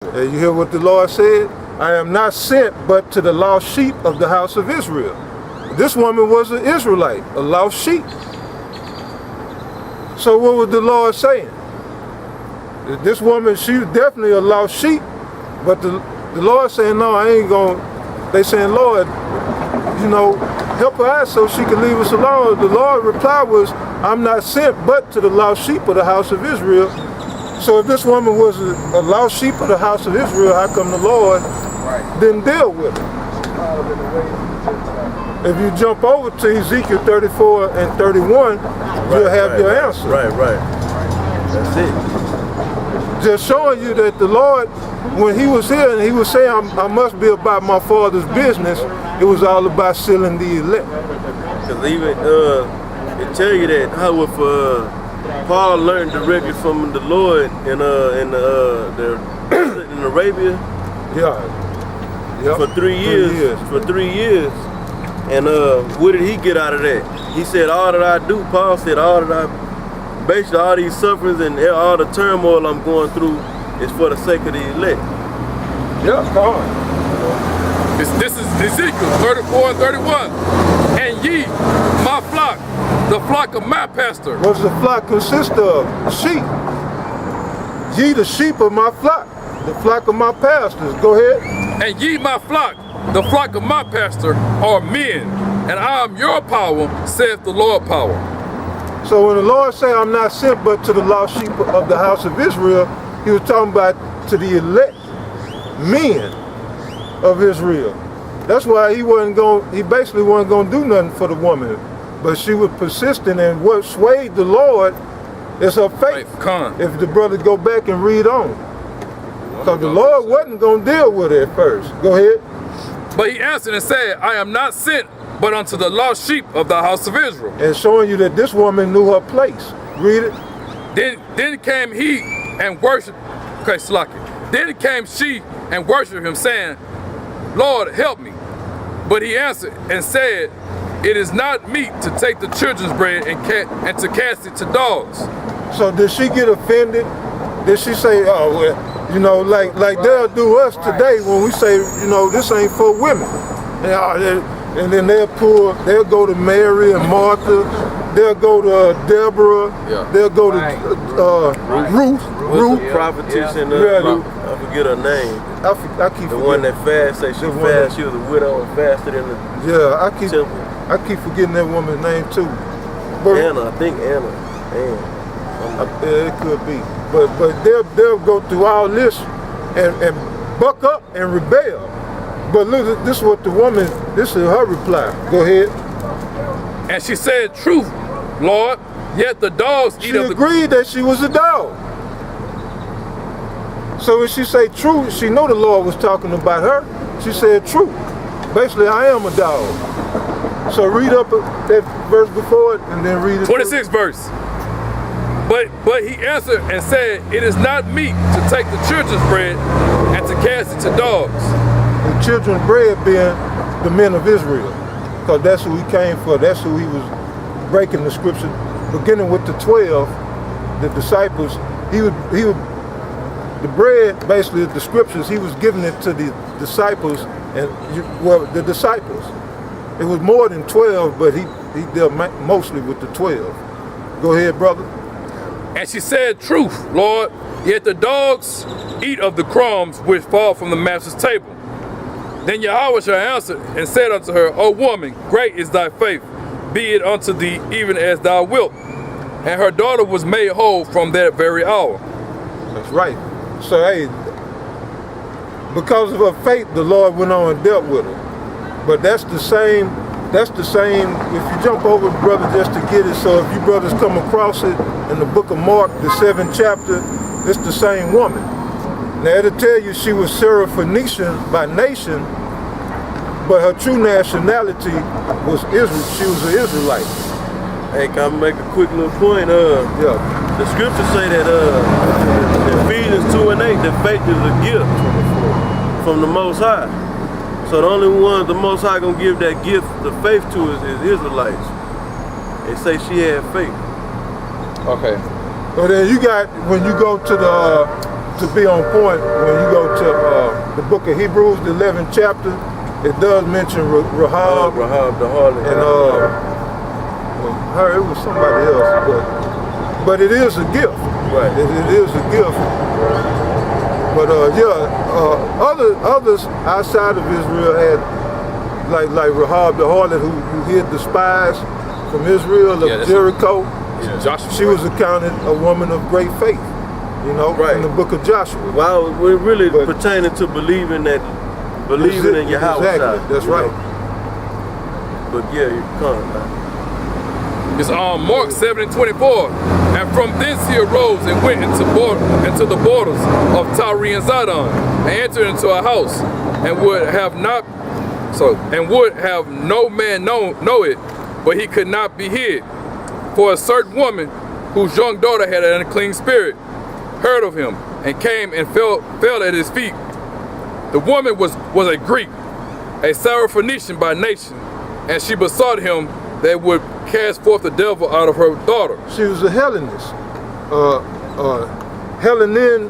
You hear what the Lord said? I am not sent but to the lost sheep of the house of Israel. This woman was an Israelite, a lost sheep. So what was the Lord saying? This woman, she was definitely a lost sheep, but the Lord saying, no, I ain't going. They saying, Lord, you know, help her out so she can leave us alone. The Lord reply was, I'm not sent but to the lost sheep of the house of Israel. So if this woman was a lost sheep of the house of Israel, how come the Lord didn't deal with her? If you jump over to Ezekiel 34 and 31, you'll have your answer. Right. That's it. Just showing you that the Lord, when he was here and he was saying, I must be about my Father's business, it was all about sealing the elect. Because even, it tell you that how if Paul learned directly from the Lord in Arabia, for 3 years. For 3 years. And what did he get out of that? He said, all that I do, Paul said, basically all these sufferings and all the turmoil I'm going through is for the sake of the elect. Yeah, come on. This is Ezekiel 34 and 31. And ye, my flock, the flock of my pastor. What does the flock consist of? Sheep. Ye the sheep of my flock, the flock of my pastors. Go ahead. And ye, my flock, the flock of my pastor, are men, and I am your power, saith the Lord power. So when the Lord said, I'm not sent but to the lost sheep of the house of Israel, he was talking about to the elect men of Israel. That's why he basically wasn't going to do nothing for the woman. But she was persistent, and what swayed the Lord is her faith. If the brothers go back and read on. Because the Lord wasn't going to deal with it at first. Go ahead. But he answered and said, I am not sent but unto the lost sheep of the house of Israel. And showing you that this woman knew her place. Read it. Then came he and worshiped, Then came she and worshiped him, saying, Lord, help me. But he answered and said, it is not meet to take the children's bread and to cast it to dogs. So did she get offended? Did she say, oh, well, you know, like they'll do us today when we say, you know, this ain't for women. And then they'll go to Mary and Martha, they'll go to Deborah, they'll go to Ruth, prophetess, and I forget her name. I keep the one that fasted. She fasted. She was a widow and fasted in the temple. I keep forgetting that woman's name too. But Anna, I think Anna. It could be. But they'll go through all this and buck up and rebel. But look, this is what the woman, this is her reply. Go ahead. And she said, truth, Lord, yet the dogs eat of the... She agreed that she was a dog. So when she say truth, she know the Lord was talking about her. She said truth. Basically, I am a dog. So read up that verse before it and then read it. 26th verse. But he answered and said, it is not meet to take the children's bread and to cast it to dogs. The children's bread being the men of Israel, because that's who he came for. That's who he was breaking the scripture. Beginning with the 12, the disciples, he would the bread, basically the scriptures, he was giving it to the disciples, the disciples. It was more than 12, but he dealt mostly with the 12. Go ahead, brother. And she said, truth, Lord, yet the dogs eat of the crumbs which fall from the master's table. Then Yahweh answered and said unto her, O woman, great is thy faith, be it unto thee even as thou wilt. And her daughter was made whole from that very hour. That's right. So hey, because of her faith, the Lord went on and dealt with her. But that's the same, if you jump over, brother, just to get it, so if you brothers come across it in the book of Mark, the 7th chapter, it's the same woman. Now it'll tell you she was Syrophoenician by nation, but her true nationality was Israel. She was an Israelite. Hey, can I make a quick little point? The scriptures say that Ephesians 2 and 8, that faith is a gift from the Most High. So the only one the Most High gonna give that gift, the faith to is Israelites. They say she had faith. Okay. So then you got, when you go to the to be on point, when you go to the book of Hebrews, the 11th chapter, it does mention Rahab. Rahab the harlot. And her, it was somebody else, but it is a gift. Right. It is a gift. But others outside of Israel had, like Rahab the harlot, who hid the spies from Israel of Jericho. Joshua. She was accounted a woman of great faith, you know, in the book of Joshua. Well, we're really pertaining to believing in Yahweh. Exactly, that's right. But yeah, you come, man. It's Mark 7:24. And from thence he arose and went into the borders of Tyre and Sidon, and entered into a house, and would have no man know it, but he could not be hid. For a certain woman, whose young daughter had an unclean spirit, heard of him, and came and fell at his feet. The woman was a Greek, a Syrophoenician by nation, and she besought him that would cast forth the devil out of her daughter. She was a Hellenist. Hellenian.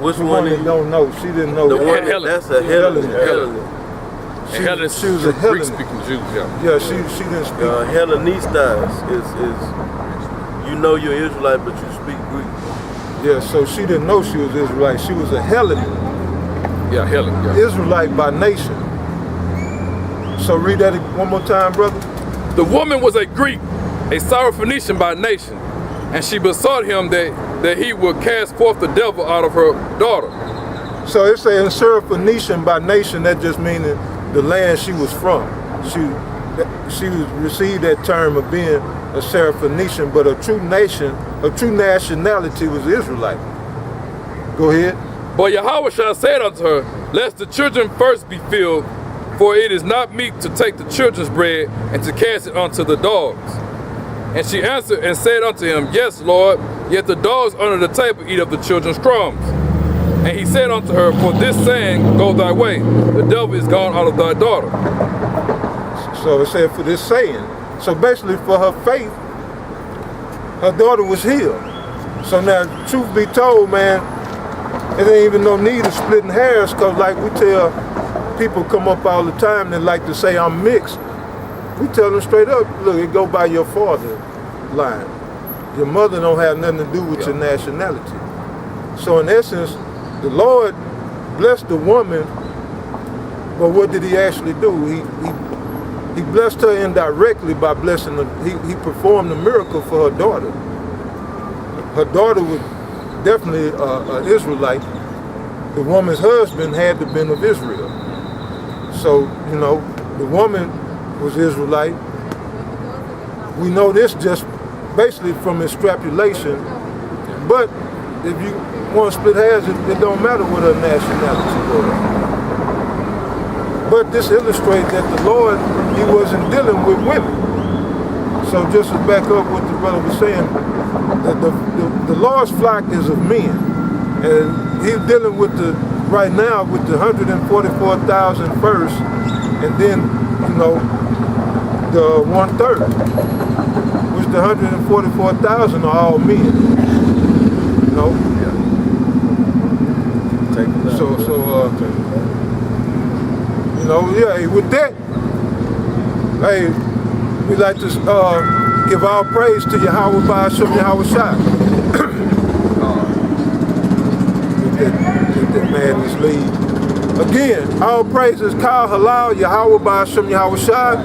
Which one you don't know? She didn't know. The one that's a Hellenist. She was a Hellenist. Greek-speaking Jew. Yeah, she didn't speak. Hellenistas is you know you're Israelite, but you speak Greek. Yeah, so she didn't know she was Israelite. She was a Hellenist. Yeah, Helen. Yeah. Israelite by nation. So read that one more time, brother. The woman was a Greek, a Syrophoenician by nation, and she besought him that he would cast forth the devil out of her daughter. So it's saying Syrophoenician by nation. That just meaning the land she was from. She received that term of being a Syrophoenician, but a true nationality was Israelite. Go ahead. But Yahweh said unto her, lest the children first be filled, for it is not meet to take the children's bread and to cast it unto the dogs. And she answered and said unto him, Yes, Lord, yet the dogs under the table eat of the children's crumbs. And he said unto her, For this saying, go thy way, the devil is gone out of thy daughter. So it said for this saying. So basically for her faith, her daughter was healed. So now, truth be told, man, it ain't even no need of splitting hairs, because like we tell people come up all the time that like to say I'm mixed. We tell them straight up, look, it go by your father line. Your mother don't have nothing to do with your nationality. So in essence, the Lord blessed the woman, but what did he actually do? He blessed her indirectly by blessing her. He performed a miracle for her daughter. Her daughter was definitely an Israelite. The woman's husband had to have been of Israel. So, you know, the woman was Israelite. We know this just basically from extrapolation. But if you want to split hairs, it don't matter what her nationality was. But this illustrates that the Lord, he wasn't dealing with women. So just to back up what the brother was saying, the Lord's flock is of men. And he's dealing with right now with the 144,000 first, and then, you know, the 1/3, which the 144,000 are all men. You know? You know, yeah, with that, hey, we like to give all praise to Yahweh Ba'ashem Yahweh Shai. That madness lead. Again, all praises, Kal Halal, Yahweh Ba'ashem Yahweh Shai.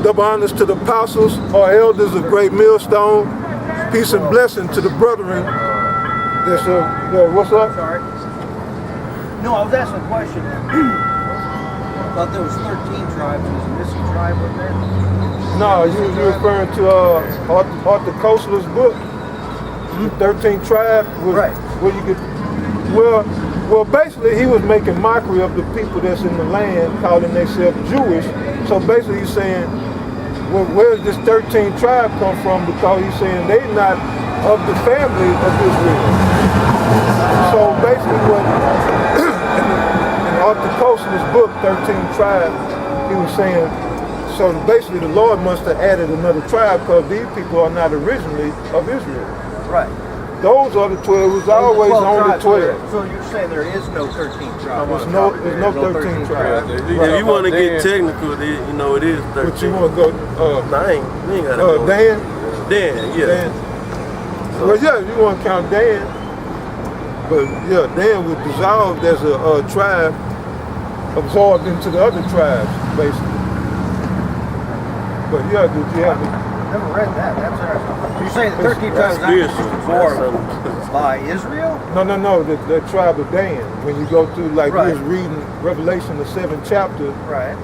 Double honors to the apostles, our elders of Great Millstone. Peace and blessing to the brethren. Yes, sir. Yeah, what's up? Sorry. No, I was asking a question. I thought there was 13 tribes. Was a missing tribe up there? No, you're referring to Arthur Koestler's book, 13 Tribe. Right. Where you get, well, basically he was making mockery of the people that's in the land, calling themselves Jewish. So basically he's saying, well, where does this 13 tribe come from? Because he's saying they're not of the family of Israel. So basically what, in Arthur Koestler's book, 13 Tribes, he was saying So basically, the Lord must have added another tribe because these people are not originally of Israel. Right. Those are the 12. It was always only 12. So you're saying there is no 13 tribes? There's no 13 tribes. If you want to get technical, you know it is 13. But you want to go? Nah, you ain't gotta go. Dan. Dan, yeah. Dan. Well, yeah, you want to count Dan. But yeah, Dan was dissolved as a tribe, absorbed into the other tribes, basically. But yeah, did you have it? Never read that. That's interesting. You say the 13 tribes absorbed by Israel? No. The tribe of Dan. When you go through, like Right. we was reading Revelation, the 7th chapter, Right.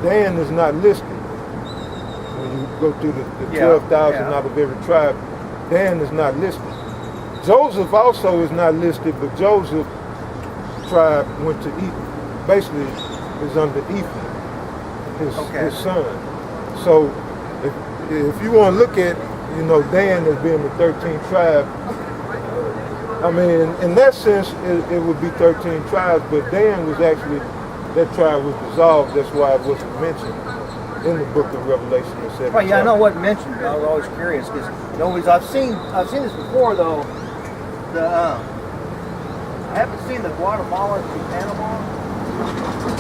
Dan is not listed. When you go through the Yeah, 12,000 yeah. out of every tribe, Dan is not listed. Joseph also is not listed, but Joseph's tribe went to Ephraim. Basically, is under Ephraim, his son. So, if you want to look at, Dan as being the 13th tribe, I mean, in that sense, it would be 13 tribes, but Dan was actually, that tribe was dissolved. That's why it wasn't mentioned in the book of Revelation. Right, yeah, I know what mentioned. I was always curious because I've seen this before though. I haven't seen the Guatemala to Panama.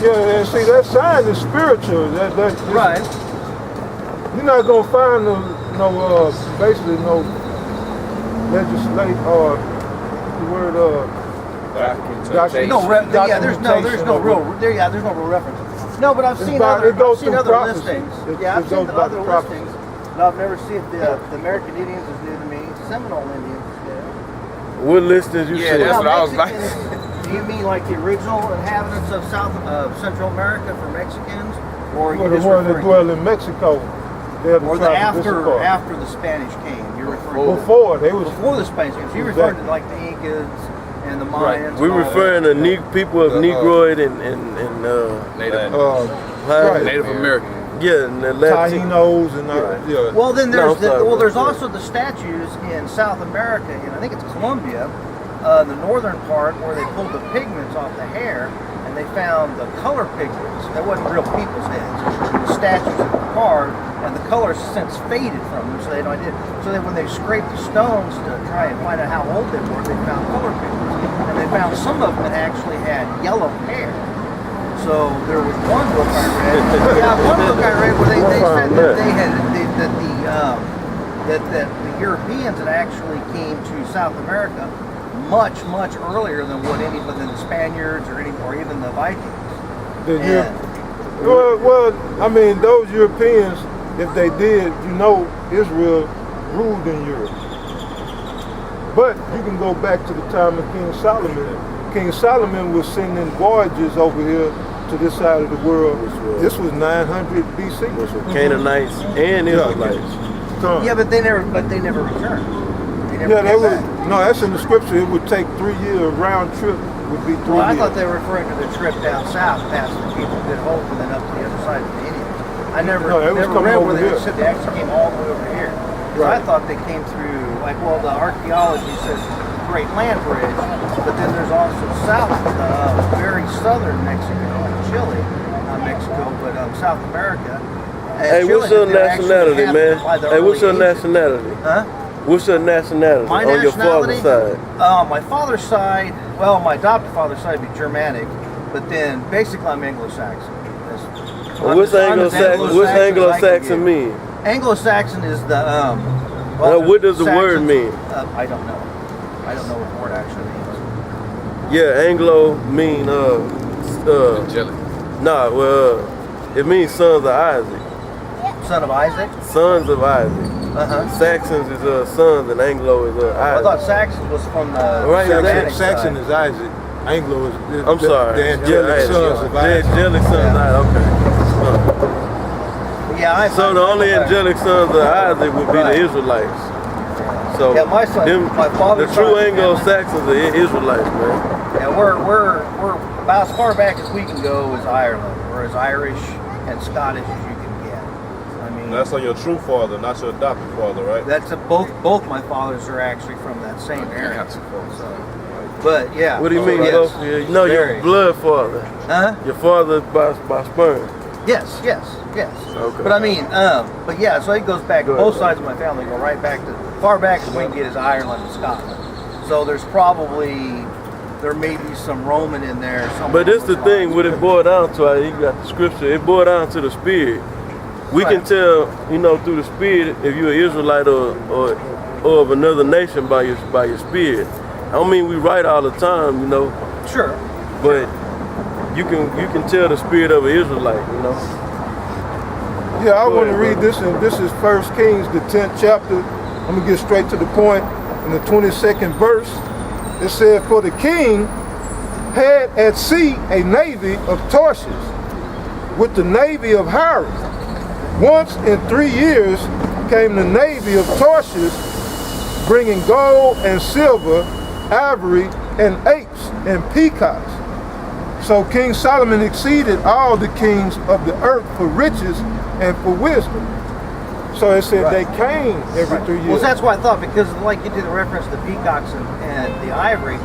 Yeah, and see, that sign is spiritual. Right. You're not gonna find basically no legislate or the word Documentation. There's no real reference. No, but I've seen other listings. Yeah, I've seen the other listings. No, I've never seen the American Indians is new to me. Seminole Indians. Yeah. What listings you said? That's what I was like. Do you mean like the original inhabitants of Central America for Mexicans, or the ones that dwell in Mexico? Or after the Spanish came? You're referring before the Spanish came. So you're referring to like the Incas and the Mayans. Right. We're referring to people of Negroid and Native American. Yeah, and the Taínos and yeah. Well, then there's also the statues in South America, and I think it's Colombia, the northern part, where they pulled the pigments off the hair, and they found the color pigments. That wasn't real people's heads. The statues that were carved, and the color since faded from them, so they had no idea. So then when they scraped the stones to try and find out how old they were, they found color pigments, and they found some of them that actually had yellow hair. So there was one book I read. Where they said that the Europeans had actually came to South America much earlier than than the Spaniards or even the Vikings. Well, I mean, those Europeans, if they did, Israel ruled in Europe. But you can go back to the time of King Solomon. King Solomon was sending voyages over here to this side of the world. This was 900 BC. Which were Canaanites and Israelites. Yeah, but they never returned. That's in the scripture. It would take 3 years. Round trip would be 3 years. I thought they were referring to the trip down south past the people that hold and then up to the other side of the Indians. I never read where they said they actually came all the way over here. Right. I thought they came through, the archaeology says Great Land Bridge, but then there's also south, very southern Mexico, Chile, not Mexico, but South America. Hey, what's your nationality, man? Hey, what's your nationality? Huh? What's your nationality on your father's side? My father's side, my adopted father's side would be Germanic, but then basically I'm Anglo-Saxon. What's Anglo-Saxon mean? Anglo-Saxon is the what does the word mean? I don't know. I don't know what the word actually means. Yeah, Anglo mean Angelic. it means sons of Isaac. Son of Isaac? Sons of Isaac. Saxons is sons and Anglo is Isaac. I thought Saxon was from the Saxon is Isaac. Anglo is the angelic sons of Isaac. The angelic sons of Isaac. Okay. So the only angelic sons of Isaac would be the Israelites. So my father's the true Anglo-Saxons are Israelites, man. Yeah, we're about as far back as we can go is Ireland. We're as Irish and Scottish as you can get. I mean, that's on your true father, not your adopted father, right? That's both my fathers are actually from that same area. But yeah. What do you mean? Yes. Your blood father. Huh? Your father by sperm. Yes. Okay. But I mean, but yeah, so it goes back. Go Both ahead. sides of my family go right back to far back as we can get is Ireland and Scotland. So there may be some Roman in there. But this the thing, what it boiled down to, you got the scripture, it boiled down to the spirit. We can tell, through the spirit if you're an Israelite or of another nation by your spirit. I don't mean we right all the time, Sure. but you can tell the spirit of an Israelite, Yeah, I Go want to ahead, read brother. this, and this is 1 Kings, the 10th chapter. I'm going to get straight to the point. In the 22nd verse, it said, "For the king had at sea a navy of Tarshish with the navy of Hiram. Once in 3 years came the navy of Tarshish, bringing gold and silver, ivory, and apes and peacocks. So King Solomon exceeded all the kings of the earth for riches and for wisdom." So it said they came every 3 years. Well, that's why I thought, because like you did the reference to the peacocks and the ivory,